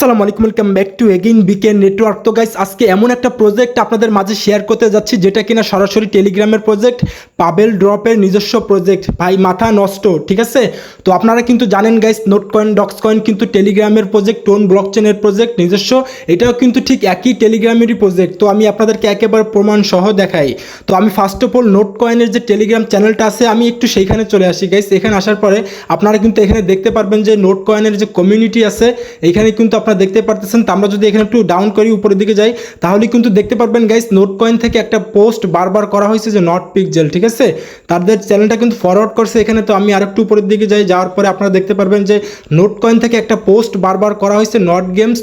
আসসালামু আলাইকুম, welcome back to again BK network. তো গাইস, আজকে এমন একটা প্রজেক্ট আপনাদের মাঝে শেয়ার করতে যাচ্ছি যেটা কিনা সরাসরি টেলিগ্রামের প্রজেক্ট, পাবেল ড্রপের নিজস্ব প্রজেক্ট। ভাই মাথা নষ্ট, ঠিক আছে। তো আপনারা কিন্তু জানেন guys, Notcoin Dogs coin কিন্তু টেলিগ্রামের প্রজেক্ট, টোন ব্লকচেনের প্রজেক্ট নিজস্ব, এটাও কিন্তু ঠিক একই টেলিগ্রামেরই প্রজেক্ট। তো আমি আপনাদেরকে একেবারে প্রমাণ সহ দেখাই। তো আমি ফার্স্ট অফ অল নোট কয়েনের যে টেলিগ্রাম চ্যানেলটা আছে, আমি একটু সেইখানে চলে আসি গাইস। এখানে আসার পরে আপনারা কিন্তু এখানে দেখতে পারবেন যে নোট কয়েনের যে কমিউনিটি আছে, এখানে কিন্তু আপনারা দেখতে পারতেছেন। তো আমরা যদি এখানে একটু ডাউন করি, উপরের দিকে যাই, তাহলে কিন্তু দেখতে পারবেন গাইস, নোট কয়েন থেকে একটা পোস্ট বারবার করা হয়েছে যে নট পিক্সেল, ঠিক আছে। তাদের চ্যানেলটা কিন্তু ফরওয়ার্ড করছে এখানে। তো আমি আরেকটু উপরের দিকে যাই, যাওয়ার পরে আপনারা দেখতে পারবেন যে নোট কয়েন থেকে একটা পোস্ট বারবার করা হয়েছে নট গেমস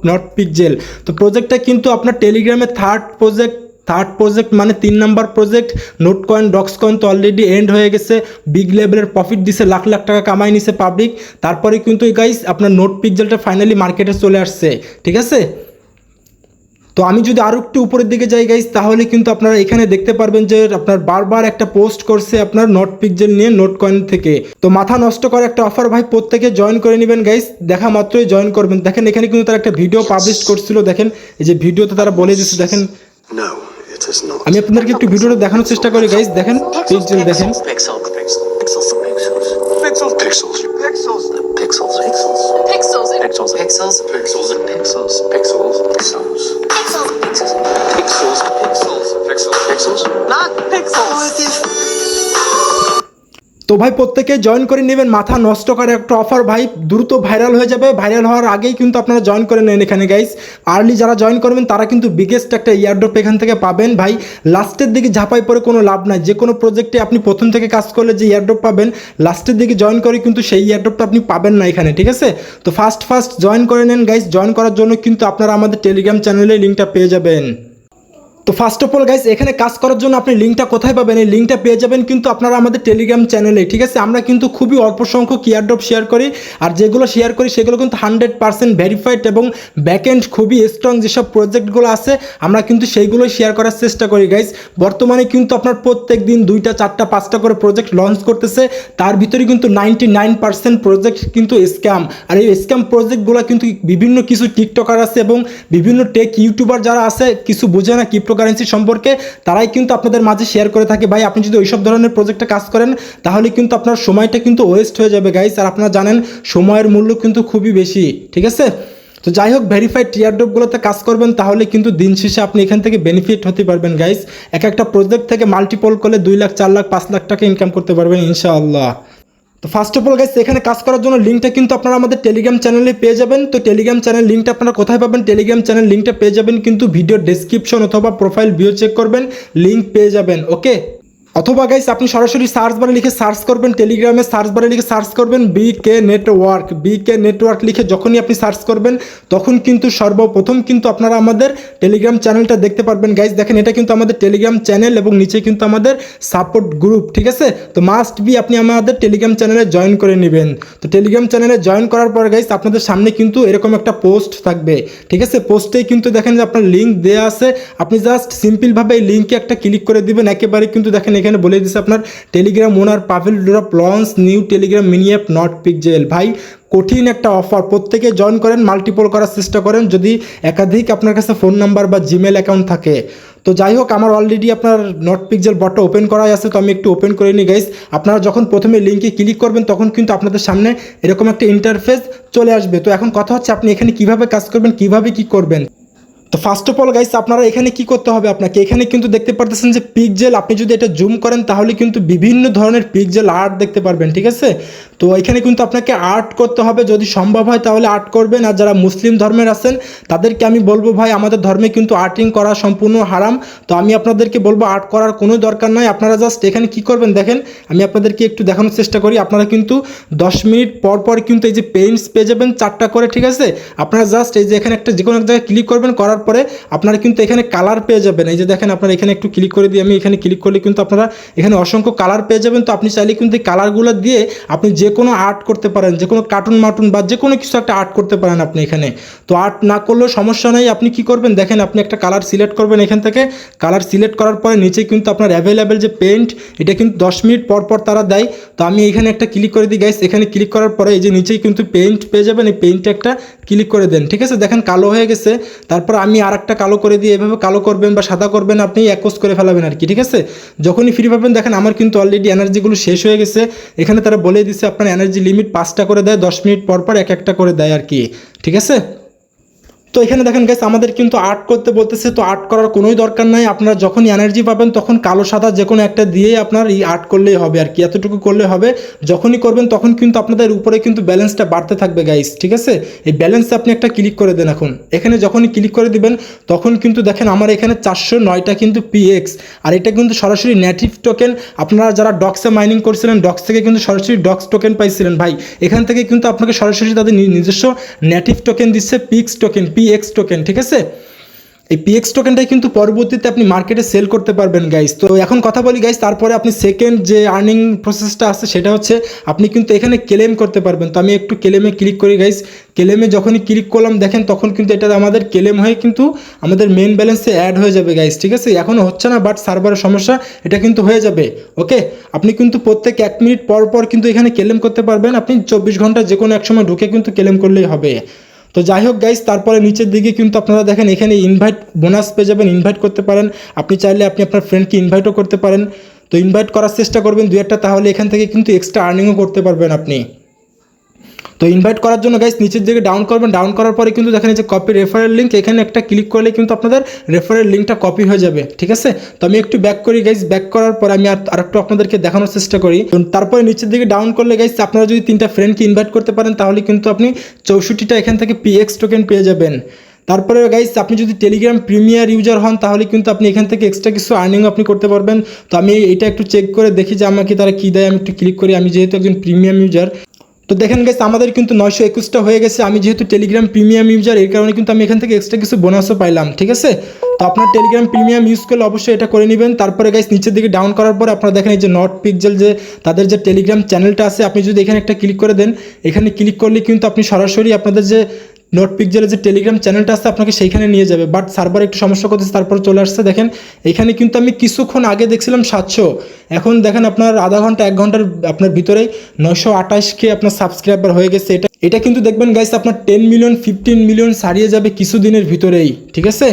নট পিক্সেল। তো প্রজেক্টটা কিন্তু আপনার টেলিগ্রামে থার্ড প্রজেক্ট মানে 3 number project. Notcoin Dogs coin তো অলরেডি এন্ড হয়ে গেছে, বিগ লেভেলের প্রফিট দিছে, লাখ লাখ টাকা কামাই নিছে পাবলিক। তারপরে কিন্তু গাইস আপনার নোট পিক্সেলটা ফাইনালি মার্কেটে চলে আসছে, ঠিক আছে। তো আমি যদি আরও একটু উপরের দিকে যাই গাইস, তাহলে কিন্তু আপনারা এখানে দেখতে পারবেন যে আপনার বারবার একটা পোস্ট করছে আপনার নট পিক্সেল নিয়ে নোট কয়েন থেকে। তো মাথা নষ্ট করে একটা অফার ভাই, প্রত্যেকে জয়েন করে নেবেন গাইস, দেখা মাত্রই জয়েন করবেন। দেখেন এখানে কিন্তু তারা একটা ভিডিও পাবলিশ করছিল, দেখেন এই যে ভিডিওতে তারা বলে দিচ্ছে, দেখেন। আমি আপনাদেরকে একটু ভিডিওটা দেখানোর চেষ্টা করি গাইস, দেখেন পিক্সেল, দেখেন তো ভাই প্রত্যেকে জয়েন করে নেবেন, মাথা নষ্ট করে একটা অফার ভাই, দ্রুত ভাইরাল হয়ে যাবে। ভাইরাল হওয়ার আগেই কিন্তু আপনারা জয়েন করে নেন এখানে গাইস। আর্লি যারা জয়েন করবেন তারা কিন্তু বিগেস্ট একটা ইয়ারড্রপ এখান থেকে পাবেন ভাই। লাস্টের দিকে ঝাঁপাই পড়ে কোনো লাভ নাই। যে কোনো প্রজেক্টে আপনি প্রথম থেকে কাজ করলে যে ইয়ারড্রপ পাবেন, লাস্টের দিকে জয়েন করে কিন্তু সেই ইয়ারড্রপটা আপনি পাবেন না এখানে, ঠিক আছে। তো ফার্স্ট জয়েন করে নেন গাইস। জয়েন করার জন্য কিন্তু আপনারা আমাদের টেলিগ্রাম চ্যানেলে লিঙ্কটা পেয়ে যাবেন। তো ফার্স্ট অফ অল গাইস, এখানে কাজ করার জন্য আপনি লিঙ্কটা কোথায় পাবেন? এই লিঙ্কটা পেয়ে যাবেন কিন্তু আপনারা আমাদের টেলিগ্রাম চ্যানেলে, ঠিক আছে। আমরা কিন্তু খুবই অল্প সংখ্যক ইয়ারড্রপ শেয়ার করি, আর যেগুলো শেয়ার করি সেগুলো কিন্তু 100% ভেরিফাইড এবং ব্যাকএন্ড খুবই স্ট্রং। যেসব প্রজেক্টগুলো আছে আমরা কিন্তু সেইগুলোই শেয়ার করার চেষ্টা করি গাইস। বর্তমানে কিন্তু আপনার প্রত্যেক দিন 2টা 4টা 5টা করে প্রজেক্ট লঞ্চ করতেছে, তার ভিতরে কিন্তু 99% প্রজেক্ট কিন্তু স্ক্যাম। আর এই স্ক্যাম প্রজেক্টগুলো কিন্তু বিভিন্ন কিছু টিকটকার আছে এবং বিভিন্ন টেক ইউটিউবার যারা আছে, কিছু বোঝে না ক্রিপ্টোকারেন্সি সম্পর্কে, তারাই কিন্তু আপনাদের মাঝে শেয়ার করে থাকে ভাই। আপনি যদি ওইসব ধরনের প্রজেক্টে কাজ করেন তাহলে কিন্তু আপনার সময়টা কিন্তু ওয়েস্ট হয়ে যাবে গাইস। আর আপনারা জানেন সময়ের মূল্য কিন্তু খুবই বেশি, ঠিক আছে। তো যাই হোক, ভেরিফাইড টিয়ারড্রপগুলোতে কাজ করবেন, তাহলে কিন্তু দিন শেষে আপনি এখান থেকে বেনিফিট হতে পারবেন গাইস। একটা প্রজেক্ট থেকে মাল্টিপল করলে 2 লাখ 4 লাখ 5 লাখ টাকা ইনকাম করতে পারবেন ইনশাআল্লাহ। তো ফার্স্ট অফ অল গাইস, এখানে কাজ করার জন্য লিঙ্কটা কিন্তু আপনারা আমাদের টেলিগ্রাম চ্যানেলে পেয়ে যাবেন। তো টেলিগ্রাম চ্যানেল লিঙ্কটা আপনারা কোথায় পাবেন? টেলিগ্রাম চ্যানেল লিঙ্কটা পেয়ে যাবেন কিন্তু ভিডিও ডেসক্রিপশন অথবা প্রোফাইল ভিউ চেক করবেন, লিঙ্ক পেয়ে যাবেন, ওকে। অথবা গাইস আপনি সরাসরি সার্চ বারে লিখে সার্চ করবেন, টেলিগ্রামে সার্চ বারে লিখে সার্চ করবেন বিকে নেটওয়ার্ক লিখে যখনই আপনি সার্চ করবেন তখন কিন্তু সর্বপ্রথম কিন্তু আপনারা আমাদের টেলিগ্রাম চ্যানেলটা দেখতে পারবেন গাইস। দেখেন এটা কিন্তু আমাদের টেলিগ্রাম চ্যানেল এবং নিচে কিন্তু আমাদের সাপোর্ট গ্রুপ, ঠিক আছে। তো মাস্ট বি আপনি আমাদের টেলিগ্রাম চ্যানেলে জয়েন করে নেবেন। তো টেলিগ্রাম চ্যানেলে জয়েন করার পর গাইস আপনাদের সামনে কিন্তু এরকম একটা পোস্ট থাকবে, ঠিক আছে। পোস্টেই কিন্তু দেখেন যে আপনার লিঙ্ক দেওয়া আছে, আপনি জাস্ট সিম্পলভাবে এই লিঙ্কে একটা ক্লিক করে দিবেন। একেবারে কিন্তু দেখেন এখানে বলে দিচ্ছে আপনার Telegram owner Pavel drop launch new Telegram mini app not pixel. ভাই কঠিন একটা অফার, প্রত্যেকে জয়েন করেন, মাল্টিপল করার চেষ্টা করেন যদি একাধিক আপনার কাছে ফোন নাম্বার বা জিমেল অ্যাকাউন্ট থাকে। তো যাই হোক, আমার অলরেডি আপনার নট পিক্সেল বটটা ওপেন করাই আছে, তো আমি একটু ওপেন করে নিই গাইস। আপনারা যখন প্রথমে লিঙ্কে ক্লিক করবেন তখন কিন্তু আপনাদের সামনে এরকম একটা ইন্টারফেস চলে আসবে। তো এখন কথা হচ্ছে আপনি এখানে কিভাবে কাজ করবেন, কিভাবে কি করবেন। তো ফার্স্ট অফ অল গাইস, আপনারা এখানে কি করতে হবে আপনাকে, এখানে কিন্তু দেখতে পারতেছেন যে পিক্সেল, আপনি যদি এটা জুম করেন তাহলে কিন্তু বিভিন্ন ধরনের পিক্সেল আর্ট দেখতে পারবেন, ঠিক আছে। তো এখানে কিন্তু আপনাকে আর্ট করতে হবে, যদি সম্ভব হয় তাহলে আর্ট করবেন। আর যারা মুসলিম ধর্মের আছেন তাদেরকে আমি বলবো ভাই, আমাদের ধর্মে কিন্তু আর্টিং করা সম্পূর্ণ হারাম। তো আমি আপনাদেরকে বলবো আর্ট করার কোনো দরকার নয়। আপনারা জাস্ট এখানে কি করবেন দেখেন, আমি আপনাদেরকে একটু দেখানোর চেষ্টা করি। আপনারা কিন্তু 10 মিনিট পর পর কিন্তু এই যে পেইন্টস পেয়ে যাবেন 4টা করে, ঠিক আছে। আপনারা জাস্ট এই যে এখানে একটা যে কোনো এক জায়গায় ক্লিক করবেন, করার পরে আপনারা কিন্তু এখানে কালার পেয়ে যাবেন। এই যে দেখেন আপনারা এখানে একটু ক্লিক করে দিয়ে, আমি এখানে ক্লিক করলে কিন্তু আপনারা এখানে অসংখ্য কালার পেয়ে যাবেন। তো আপনি চাইলে কিন্তু এই কালারগুলো দিয়ে আপনি যে কোনো আর্ট করতে পারেন, যে কোনো কার্টুন মার্টুন বা যে কোনো কিছু একটা আর্ট করতে পারেন আপনি এখানে। তো আর্ট না করলেও সমস্যা নেই, আপনি কি করবেন দেখেন, আপনি একটা কালার সিলেক্ট করবেন। এখান থেকে কালার সিলেক্ট করার পরে নিচে কিন্তু আপনার অ্যাভেলেবেল যে পেইন্ট, এটা কিন্তু 10 মিনিট পর পর তারা দেয়। তো আমি এখানে একটা ক্লিক করে দিই গাইস। এখানে ক্লিক করার পরে এই যে নিচেই কিন্তু পেইন্ট পেয়ে যাবেন, এই পেইন্টে একটা ক্লিক করে দেন, ঠিক আছে। দেখেন কালো হয়ে গেছে, তারপর আমি আর একটা কালো করে দিয়ে এভাবে কালো করবেন বা সাদা করবেন, আপনি একোস করে ফেলাবেন আর কি, ঠিক আছে। যখনই ফ্রি পাবেন দেখেন আমার কিন্তু অলরেডি এনার্জিগুলো শেষ হয়ে গেছে। এখানে তারা বলে দিচ্ছে আপনার এনার্জি লিমিট 5টা করে দেয়, 10 মিনিট পর পর এক একটা করে দেয় আর কি, ঠিক আছে। তো এখানে দেখেন গাইস আমাদের কিন্তু আর্ট করতে বলতেছে, তো আর্ট করার কোনোই দরকার নাই। আপনারা যখন এনার্জি পাবেন তখন কালো সাদা যে কোনো একটা দিয়ে আপনার এই আর্ট করলেই হবে আর কি, এতটুকু করলে হবে। যখনই করবেন তখন কিন্তু আপনাদের উপরে কিন্তু ব্যালেন্সটা বাড়তে থাকবে গাইস, ঠিক আছে। এই ব্যালেন্সে আপনি একটা ক্লিক করে দেন। এখন এখানে যখনই ক্লিক করে দিবেন তখন কিন্তু দেখেন আমার এখানে 409টা কিন্তু পিএক্স, আর এটা কিন্তু সরাসরি নেটিভ টোকেন। আপনারা যারা ডক্সে মাইনিং করছিলেন ডক্স থেকে কিন্তু সরাসরি ডক্স টোকেন পাইছিলেন ভাই, এখান থেকে কিন্তু আপনাকে সরাসরি তাদের নিজস্ব নেটিভ টোকেন দিচ্ছে, পিক্স টোকেন, পিএক্স টোকেন, ঠিক আছে। এই পিএক্স টোকেনটাই কিন্তু পরবর্তীতে আপনি মার্কেটে সেল করতে পারবেন গাইস। তো এখন কথা বলি গাইস, তারপরে আপনি সেকেন্ড যে আর্নিং প্রসেসটা আছে সেটা হচ্ছে আপনি কিন্তু এখানে ক্লেম করতে পারবেন। তো আমি একটু ক্লেমে ক্লিক করি গাইস। ক্লেমে যখনই ক্লিক করলাম দেখেন তখন কিন্তু এটা আমাদের ক্লেম হয়ে কিন্তু আমাদের মেন ব্যালেন্সে অ্যাড হয়ে যাবে গাইস, ঠিক আছে। এখনও হচ্ছে না, বাট সার্ভারের সমস্যা, এটা কিন্তু হয়ে যাবে। ওকে, আপনি কিন্তু প্রত্যেক 1 মিনিট পর পর কিন্তু এখানে ক্লেম করতে পারবেন। আপনি 24 ঘন্টা যে কোনো এক সময় ঢুকে কিন্তু ক্লেম করলেই হবে। তো যাই হোক গাইস, তারপরে নিচের দিকে কিন্তু আপনারা দেখেন এখানে ইনভাইট বোনাস পেয়ে যাবেন, ইনভাইট করতে পারেন। আপনি চাইলে আপনি আপনার ফ্রেন্ডকে ইনভাইটও করতে পারেন। তো ইনভাইট করার চেষ্টা করবেন 2-1টা, তাহলে এখান থেকে কিন্তু এক্সট্রা আর্নিংও করতে পারবেন আপনি। তো ইনভাইট করার জন্য গাইস নিচের দিকে ডাউন করবেন, ডাউন করার পরে কিন্তু দেখেন যে কপি রেফারেল লিঙ্ক, এখানে একটা ক্লিক করলে কিন্তু আপনাদের রেফারেল লিঙ্কটা কপি হয়ে যাবে, ঠিক আছে। তো আমি একটু ব্যাক করি গাইস, ব্যাক করার পর আমি আর একটু আপনাদেরকে দেখানোর চেষ্টা করি। তারপরে নিচের দিকে ডাউন করলে গাইস আপনারা যদি 3টা ফ্রেন্ডকে ইনভাইট করতে পারেন তাহলে কিন্তু আপনি 64টা এখান থেকে পিএক্স টোকেন পেয়ে যাবেন। তারপরে গাইস আপনি যদি টেলিগ্রাম প্রিমিয়ার ইউজার হন তাহলে কিন্তু আপনি এখান থেকে এক্সট্রা কিছু আর্নিংও আপনি করতে পারবেন। তো আমি এটা একটু চেক করে দেখি যে আমাকে তারা কী দেয়। আমি একটু ক্লিক করি, আমি যেহেতু একজন প্রিমিয়াম ইউজার। তো দেখেন গাইস আমাদের কিন্তু 921টা হয়ে গেছে। আমি যেহেতু টেলিগ্রাম প্রিমিয়াম ইউজার এর কারণে কিন্তু আমি এখান থেকে এক্সট্রা কিছু বোনাসও পাইলাম, ঠিক আছে। তো আপনার টেলিগ্রাম প্রিমিয়াম ইউজ করলে অবশ্যই এটা করে নেবেন। তারপরে গাইস নিচের দিকে ডাউন করার পর আপনারা দেখেন এই যে নট পিক্সেল যে তাদের যে টেলিগ্রাম চ্যানেলটা আছে, আপনি যদি এখানে একটা ক্লিক করে দেন, এখানে ক্লিক করলে কিন্তু আপনি সরাসরি আপনাদের যে নোট পিক্সেলের যে টেলিগ্রাম চ্যানেলটা আছে আপনাকে সেইখানে নিয়ে যাবে। বাট সার্ভার একটু সমস্যা করতেছে, তারপর চলে আসছে। দেখেন এখানে কিন্তু আমি কিছুক্ষণ আগে দেখছিলাম 700, এখন দেখেন আপনার আধা ঘন্টা 1 ঘন্টার আপনার ভিতরেই 928K আপনার সাবস্ক্রাইবার হয়ে গেছে। এটা কিন্তু দেখবেন গাইস আপনার 10 মিলিয়ন 15 মিলিয়ন ছাড়িয়ে যাবে কিছুদিনের ভিতরেই, ঠিক আছে।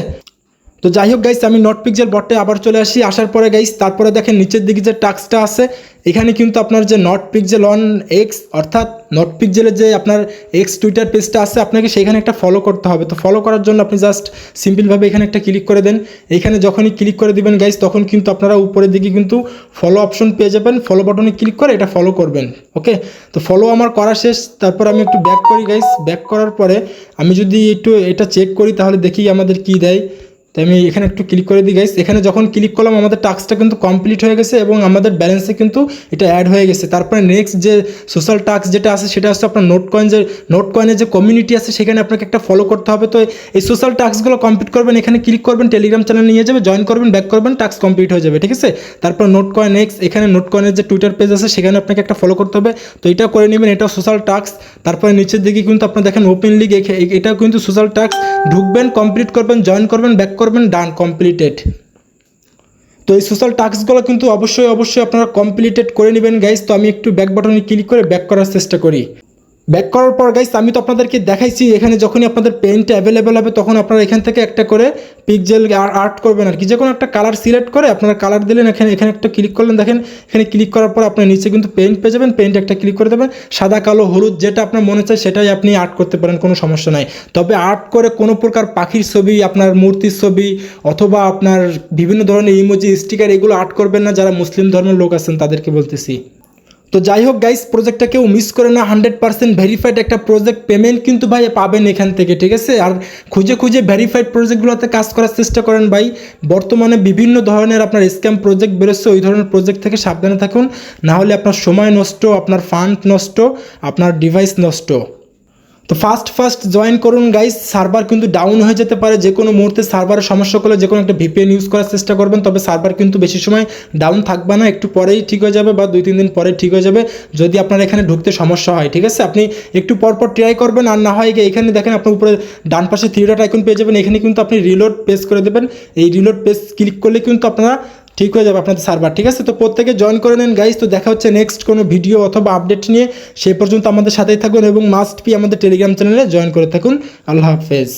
তো যাই হোক গাইস আমি নট পিক্সেল বটে আবার চলে আসি। আসার পরে গাইস তারপরে দেখেন নিচের দিকে যে টাস্কটা আছে, এখানে কিন্তু আপনার যে নট পিক্সেল অন এক্স, অর্থাৎ নট পিক্সেলের যে আপনার এক্স টুইটার পেজটা আছে আপনাকে সেখানে একটা ফলো করতে হবে। তো ফলো করার জন্য আপনি জাস্ট সিম্পলভাবে এখানে একটা ক্লিক করে দেন। এখানে যখনই ক্লিক করে দিবেন গাইস তখন কিন্তু আপনারা উপরের দিকে কিন্তু ফলো অপশন পেয়ে যাবেন। ফলো বাটনে ক্লিক করে এটা ফলো করবেন। ওকে, তো ফলো আমার করা শেষ। তারপর আমি একটু ব্যাক করি গাইস। ব্যাক করার পরে আমি যদি একটু এটা চেক করি তাহলে দেখি আমাদের কি দেয়। তো আমি এখানে একটু ক্লিক করে দিই গাইস। এখানে যখন ক্লিক করলাম আমাদের টাস্কটা কিন্তু কমপ্লিট হয়ে গেছে এবং আমাদের ব্যালেন্সে কিন্তু এটা অ্যাড হয়ে গেছে। তারপরে নেক্সট যে সোশ্যাল টাস্ক যেটা আছে সেটা হচ্ছে আপনার নোট কয়েনের যে কমিউনিটি আছে সেখানে আপনাকে একটা ফলো করতে হবে। তো এই সোশ্যাল টাস্কগুলো কমপ্লিট করবেন, এখানে ক্লিক করবেন, টেলিগ্রাম চ্যানেল নিয়ে যাবে, জয়েন করবেন, ব্যাক করবেন, টাস্ক কমপ্লিট হয়ে যাবে, ঠিক আছে। তারপর নোট কয়েন এক্স, এখানে নোট কয়েনের যে টুইটার পেজ আছে সেখানে আপনাকে একটা ফলো করতে হবে। তো এটা করে নেবেন, এটাও সোশ্যাল টাস্ক। তারপরে নিচের দিকে কিন্তু আপনার দেখেন ওপেন লিগ, এটাও কিন্তু সোশ্যাল টাস্ক। ঢুকবেন, কমপ্লিট করবেন, জয়েন করবেন, ব্যাক করবেন, ডান, কমপ্লিটেড। তো এই সোশ্যাল টাস্কগুলো কিন্তু অবশ্যই আপনারা কমপ্লিটেড করে নেবেন গাইস। তো আমি একটু ব্যাক বাটনে ক্লিক করে ব্যাক করার চেষ্টা করি। ব্যাক করার পর গাইস আমি তো আপনাদেরকে দেখাইছি এখানে যখনই আপনাদের পেন্ট অ্যাভেলেবেল হবে তখন আপনারা এখান থেকে একটা করে পিক্সেল আর্ট করবেন আর কি, যে কোনো একটা কালার সিলেক্ট করে আপনারা কালার দিলেন, এখানে একটা ক্লিক করলেন। দেখেন এখানে ক্লিক করার পর আপনার নিচে কিন্তু পেন্ট পেয়ে যাবেন। পেন্ট একটা ক্লিক করে দেবেন, সাদা, কালো, হলুদ যেটা আপনার মনে চায় সেটাই আপনি আর্ট করতে পারেন, কোনো সমস্যা নাই। তবে আর্ট করে কোনো প্রকার পাখির ছবি, আপনার মূর্তির ছবি অথবা আপনার বিভিন্ন ধরনের ইমোজি, স্টিকার এগুলো আর্ট করবেন না, যারা মুসলিম ধর্মের লোক আছেন তাদেরকে বলতেছি। তো যাই হোক গাইস, প্রজেক্টটা কেউ মিস করে না, 100% ভেরিফাইড একটা প্রজেক্ট। পেমেন্ট কিন্তু ভাই পাবেন এখান থেকে, ঠিক আছে। আর খুঁজে ভেরিফাইড প্রজেক্টগুলোতে কাজ করার চেষ্টা করেন ভাই। বর্তমানে বিভিন্ন ধরনের আপনার স্ক্যাম প্রজেক্ট বেরোচ্ছে, ওই ধরনের প্রজেক্ট থেকে সাবধানে থাকুন, না হলে আপনার সময় নষ্ট, আপনার ফান্ড নষ্ট, আপনার ডিভাইস নষ্ট। তো ফার্স্ট জয়েন করুন গাইস। সার্ভার কিন্তু ডাউন হয়ে যেতে পারে যে কোনো মুহূর্তে। সার্ভারের সমস্যা করলে যে কোনো একটা ভিপিএন ইউজ করার চেষ্টা করবেন, তবে সার্ভার কিন্তু বেশি সময় ডাউন থাকবে না, একটু পরেই ঠিক হয়ে যাবে বা 2-3 দিন পরে ঠিক হয়ে যাবে যদি আপনার এখানে ঢুকতে সমস্যা হয়, ঠিক আছে। আপনি একটু পরপর ট্রাই করবেন, আর না হয় এখানে দেখেন আপনার উপরে ডান পাশে 3 ডট আইকন পেয়ে যাবেন, এখানে কিন্তু আপনি রিলোড পেজ করে দেবেন। এই রিলোড পেজ ক্লিক করলে কিন্তু আপনারা ঠিক হয়ে যাবে আপনাদের সার্ভার। ঠিক আছে, তো প্রত্যেকে জয়েন করে নেন গাইস। তো দেখা হচ্ছে নেক্সট কোনো ভিডিও অথবা আপডেট নিয়ে, সেই পর্যন্ত আমাদের সাথেই থাকুন এবং মাস্ট বি আমাদের টেলিগ্রাম চ্যানেলে জয়েন করে থাকুন। আল্লাহ হাফেজ।